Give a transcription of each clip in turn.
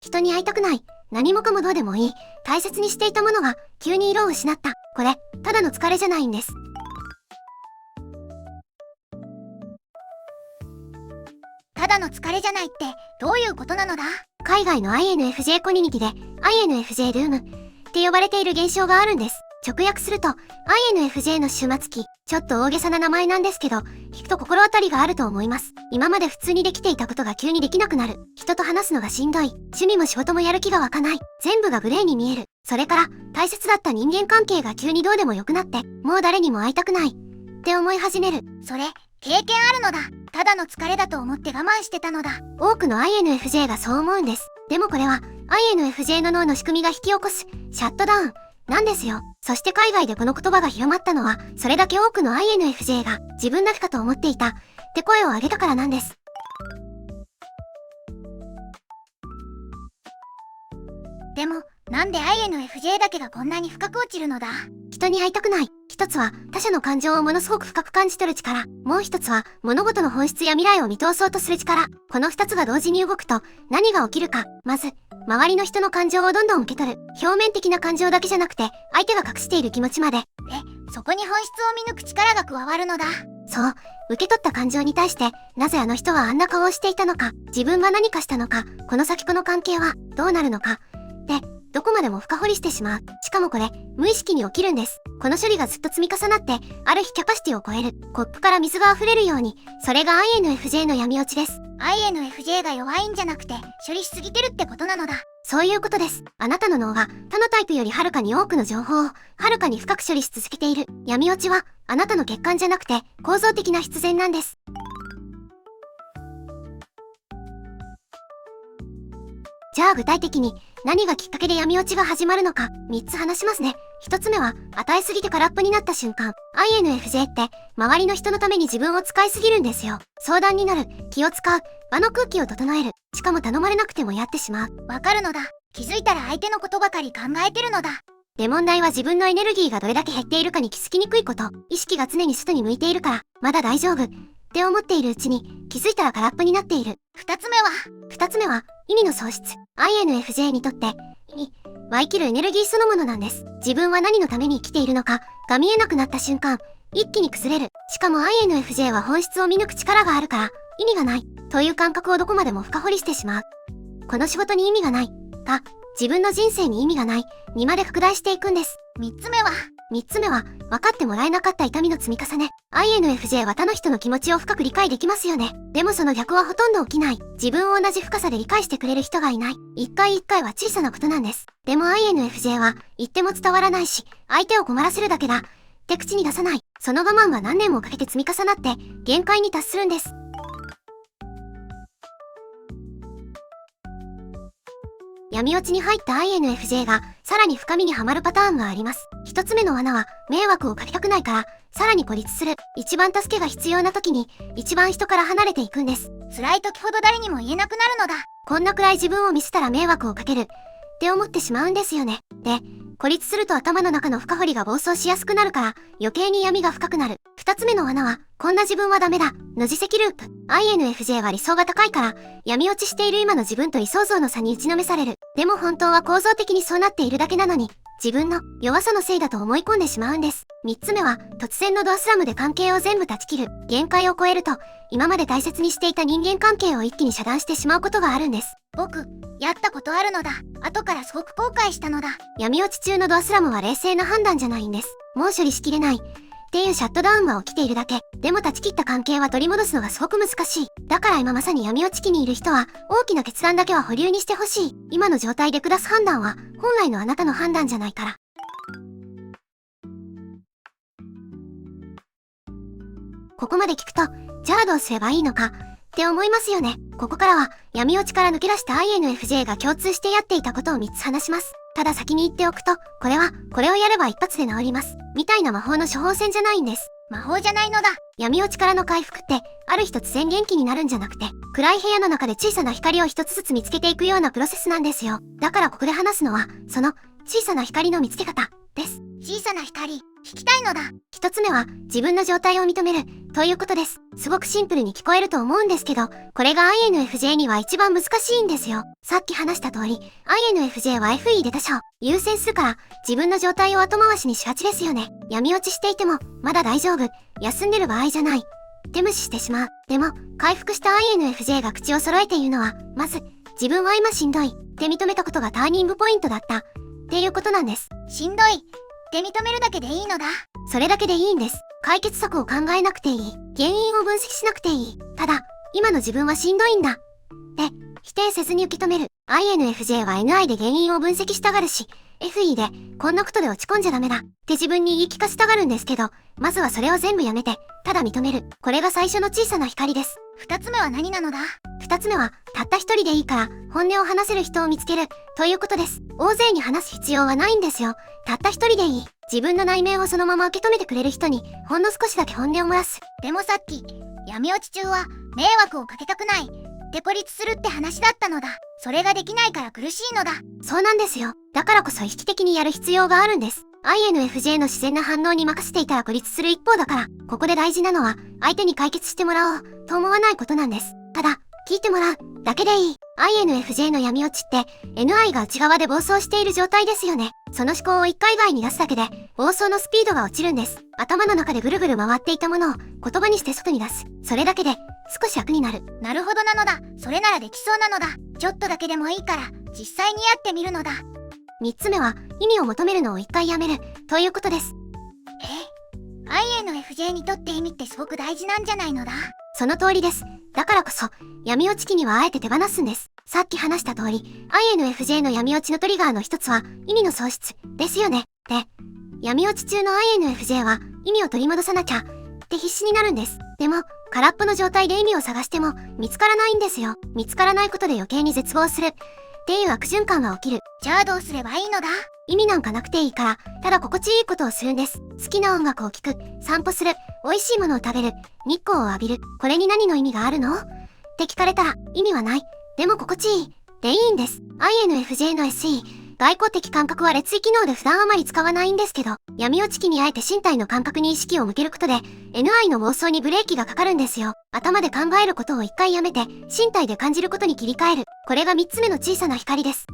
人に会いたくない。何もかもどうでもいい。大切にしていたものが急に色を失った。これ、ただの疲れじゃないんです。ただの疲れじゃないってどういうことなのだ？海外の INFJ コミュニティで INFJ ルームって呼ばれている現象があるんです。直訳すると INFJ の終末期。ちょっと大げさな名前なんですけど、聞くと心当たりがあると思います。今まで普通にできていたことが急にできなくなる。人と話すのがしんどい。趣味も仕事もやる気が湧かない。全部がグレーに見える。それから大切だった人間関係が急にどうでもよくなって、もう誰にも会いたくないって思い始める。それ、経験あるのだ。ただの疲れだと思って我慢してたのだ。多くの INFJ がそう思うんです。でもこれは INFJ の脳の仕組みが引き起こすシャットダウンなんですよ。そして海外でこの言葉が広まったのは、それだけ多くの INFJ が自分だけかと思っていたって声を上げたからなんです。でも、なんで INFJ だけがこんなに深く落ちるのだ？人に会いたくない。一つは他者の感情をものすごく深く感じ取る力。もう一つは物事の本質や未来を見通そうとする力。この二つが同時に動くと何が起きるか。まず、周りの人の感情をどんどん受け取る。表面的な感情だけじゃなくて、相手が隠している気持ちまで。そこに本質を見抜く力が加わるのだ。そう、受け取った感情に対して、なぜあの人はあんな顔をしていたのか、自分は何かしたのか、この先この関係はどうなるのか。で、どこまでも深掘りしてしまう。しかもこれ、無意識に起きるんです。この処理がずっと積み重なって、ある日キャパシティを超える。コップから水が溢れるように、それが INFJ の闇落ちです。INFJ が弱いんじゃなくて、処理しすぎてるってことなのだ。そういうことです。あなたの脳が他のタイプよりはるかに多くの情報をはるかに深く処理し続けている。闇落ちはあなたの欠陥じゃなくて構造的な必然なんです。じゃあ具体的に何がきっかけで闇落ちが始まるのか3つ話しますね。1つ目は与えすぎて空っぽになった瞬間。INFJ って周りの人のために自分を使いすぎるんですよ。相談になる、気を使う、場の空気を整える。しかも頼まれなくてもやってしまう。わかるのだ。気づいたら相手のことばかり考えてるのだ。で問題は自分のエネルギーがどれだけ減っているかに気づきにくいこと。意識が常に外に向いているからまだ大丈夫って思っているうちに気づいたら空っぽになっている。2つ目は意味の喪失。INFJ にとって意味は生きるエネルギーそのものなんです。自分は何のために生きているのかが見えなくなった瞬間、一気に崩れる。しかも INFJ は本質を見抜く力があるから意味がないという感覚をどこまでも深掘りしてしまう。この仕事に意味がないか、自分の人生に意味がないにまで拡大していくんです。3つ目は分かってもらえなかった痛みの積み重ね。INFJ は他の人の気持ちを深く理解できますよね。でもその逆はほとんど起きない。自分を同じ深さで理解してくれる人がいない。一回一回は小さなことなんです。でも INFJ は言っても伝わらないし、相手を困らせるだけだって口に出さない。その我慢は何年もかけて積み重なって限界に達するんです。闇落ちに入った INFJ がさらに深みにはまるパターンがあります。一つ目の罠は迷惑をかけたくないからさらに孤立する。一番助けが必要な時に一番人から離れていくんです。辛い時ほど誰にも言えなくなるのだ。こんなくらい自分を見せたら迷惑をかけるって思ってしまうんですよね。で、孤立すると頭の中の深掘りが暴走しやすくなるから余計に闇が深くなる。二つ目の罠はこんな自分はダメだの自責ループ。INFJ は理想が高いから闇落ちしている今の自分と理想像の差に打ちのめされる。でも本当は構造的にそうなっているだけなのに自分の弱さのせいだと思い込んでしまうんです。三つ目は突然のドアスラムで関係を全部断ち切る。限界を超えると今まで大切にしていた人間関係を一気に遮断してしまうことがあるんです。僕、やったことあるのだ。後からすごく後悔したのだ。闇落ち中のドアスラムは冷静な判断じゃないんです。もう処理しきれないっていうシャットダウンは起きているだけ。でも断ち切った関係は取り戻すのがすごく難しい。だから今まさに闇落ち期にいる人は大きな決断だけは保留にしてほしい。今の状態で下す判断は本来のあなたの判断じゃないから。ここまで聞くと、じゃあどうすればいいのかって思いますよね。ここからは闇落ちから抜け出した INFJ が共通してやっていたことを3つ話します。ただ先に言っておくと、これはこれをやれば一発で治りますみたいな魔法の処方箋じゃないんです。魔法じゃないのだ。闇落ちからの回復ってある日突然元気になるんじゃなくて、暗い部屋の中で小さな光を一つずつ見つけていくようなプロセスなんですよ。だからここで話すのはその小さな光の見つけ方です。小さな光、引きたいのだ。一つ目は自分の状態を認めるということです。すごくシンプルに聞こえると思うんですけど、これが INFJ には一番難しいんですよ。さっき話した通り、INFJ は FE で他者を優先するから自分の状態を後回しにしがちですよね。闇落ちしていてもまだ大丈夫、休んでる場合じゃないって無視してしまう。でも回復した INFJ が口を揃えて言うのは、まず自分は今しんどいって認めたことがターニングポイントだったっていうことなんです。しんどいって認めるだけでいいのだ。それだけでいいんです。解決策を考えなくていい。原因を分析しなくていい。ただ、今の自分はしんどいんだ。で、否定せずに受け止める。INFJ は NI で原因を分析したがるし、FE でこんなことで落ち込んじゃダメだって自分に言い聞かせたがるんですけど、まずはそれを全部やめて、ただ認める。これが最初の小さな光です。二つ目は何なのだ。二つ目は、たった一人でいいから本音を話せる人を見つけるということです。大勢に話す必要はないんですよ。たった一人でいい。自分の内面をそのまま受け止めてくれる人にほんの少しだけ本音を漏らす。でもさっき、闇落ち中は迷惑をかけたくない。で孤立するって話だったのだ。それができないから苦しいのだ。そうなんですよ。だからこそ意識的にやる必要があるんです。INFJ の自然な反応に任せていたら孤立する一方だから、ここで大事なのは相手に解決してもらおうと思わないことなんです。ただ、聞いてもらうだけでいい。INFJ の闇落ちって NI が内側で暴走している状態ですよね。その思考を一回外に出すだけで暴走のスピードが落ちるんです。頭の中でぐるぐる回っていたものを言葉にして外に出す。それだけで少し楽になる。なるほどなのだ。それならできそうなのだ。ちょっとだけでもいいから実際にやってみるのだ。三つ目は意味を求めるのを一回やめるということです。INFJ にとって意味ってすごく大事なんじゃないのだ。その通りです。だからこそ闇落ち期にはあえて手放すんです。さっき話した通り INFJ の闇落ちのトリガーの一つは意味の喪失ですよね。で、闇落ち中の INFJ は意味を取り戻さなきゃって必死になるんです。でも空っぽの状態で意味を探しても見つからないんですよ。見つからないことで余計に絶望するっていう悪循環が起きる。じゃあどうすればいいのだ。意味なんかなくていいから、ただ心地いいことをするんです。好きな音楽を聴く、散歩する、美味しいものを食べる、日光を浴びる。これに何の意味があるのって聞かれたら、意味はない。でも心地いい。でいいんです。INFJ の SE、外交的感覚は劣位機能で普段あまり使わないんですけど、闇落ち期にあえて身体の感覚に意識を向けることで、NI の暴走にブレーキがかかるんですよ。頭で考えることを一回やめて、身体で感じることに切り替える。これが三つ目の小さな光です。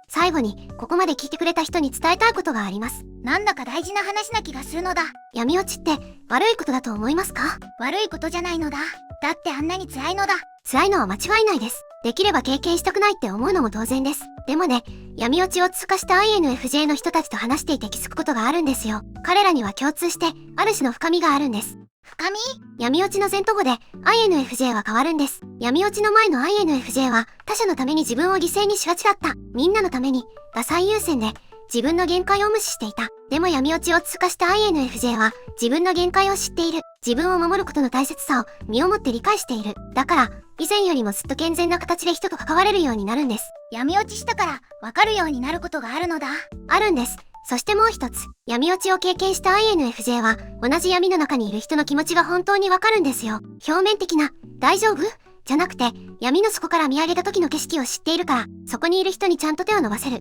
最後に、ここまで聞いてくれた人に伝えたいことがあります。なんだか大事な話な気がするのだ。闇落ちって悪いことだと思いますか？悪いことじゃないのだ。だってあんなに辛いのだ。辛いのは間違いないです。できれば経験したくないって思うのも当然です。でもね、闇落ちを通過した INFJ の人たちと話していて気づくことがあるんですよ。彼らには共通して、ある種の深みがあるんです。深み？闇落ちの前途後で INFJ は変わるんです。闇落ちの前の INFJ は他者のために自分を犠牲にしがちだった。みんなのためにが最優先で自分の限界を無視していた。でも闇落ちを通過した INFJ は自分の限界を知っている。自分を守ることの大切さを身をもって理解している。だから以前よりもずっと健全な形で人と関われるようになるんです。闇落ちしたから分かるようになることがあるのだ。あるんです。そしてもう一つ、闇落ちを経験した INFJ は同じ闇の中にいる人の気持ちが本当にわかるんですよ。表面的な大丈夫じゃなくて、闇の底から見上げた時の景色を知っているから、そこにいる人にちゃんと手を伸ばせる。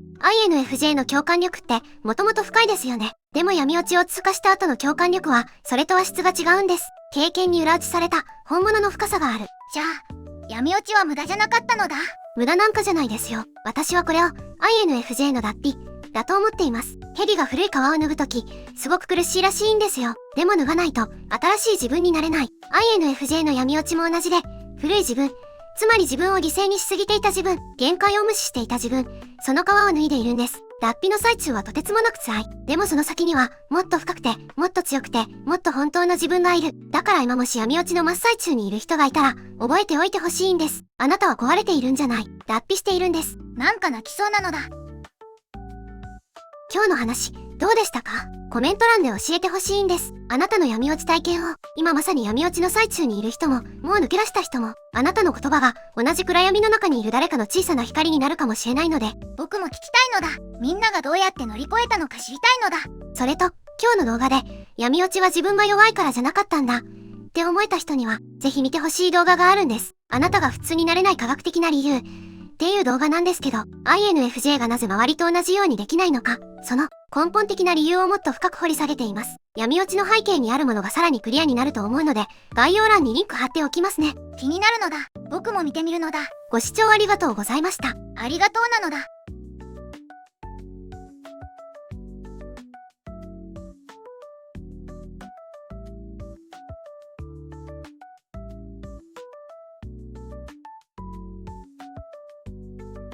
INFJ の共感力ってもともと深いですよね。でも闇落ちを通過した後の共感力はそれとは質が違うんです。経験に裏打ちされた本物の深さがある。じゃあ闇落ちは無駄じゃなかったのだ。無駄なんかじゃないですよ。私はこれを INFJ の脱皮だと思っています。蛇が古い皮を脱ぐとき、すごく苦しいらしいんですよ。でも脱がないと新しい自分になれない。INFJ の闇落ちも同じで、古い自分、つまり自分を犠牲にしすぎていた自分、限界を無視していた自分、その皮を脱いでいるんです。脱皮の最中はとてつもなく辛い。でもその先には、もっと深くて、もっと強くて、もっと本当の自分がいる。だから今もし闇落ちの真っ最中にいる人がいたら、覚えておいてほしいんです。あなたは壊れているんじゃない。脱皮しているんです。なんか泣きそうなのだ。今日の話、どうでしたか？コメント欄で教えてほしいんです。あなたの闇落ち体験を、今まさに闇落ちの最中にいる人も、もう抜け出した人も、あなたの言葉が同じ暗闇の中にいる誰かの小さな光になるかもしれないので、僕も聞きたいのだ。みんながどうやって乗り越えたのか知りたいのだ。それと、今日の動画で、闇落ちは自分が弱いからじゃなかったんだ、って思えた人には、ぜひ見てほしい動画があるんです。あなたが普通になれない科学的な理由、っていう動画なんですけど、INFJ がなぜ周りと同じようにできないのか、その根本的な理由をもっと深く掘り下げています。闇落ちの背景にあるものがさらにクリアになると思うので、概要欄にリンク貼っておきますね。気になるのだ。僕も見てみるのだ。ご視聴ありがとうございました。ありがとうなのだ。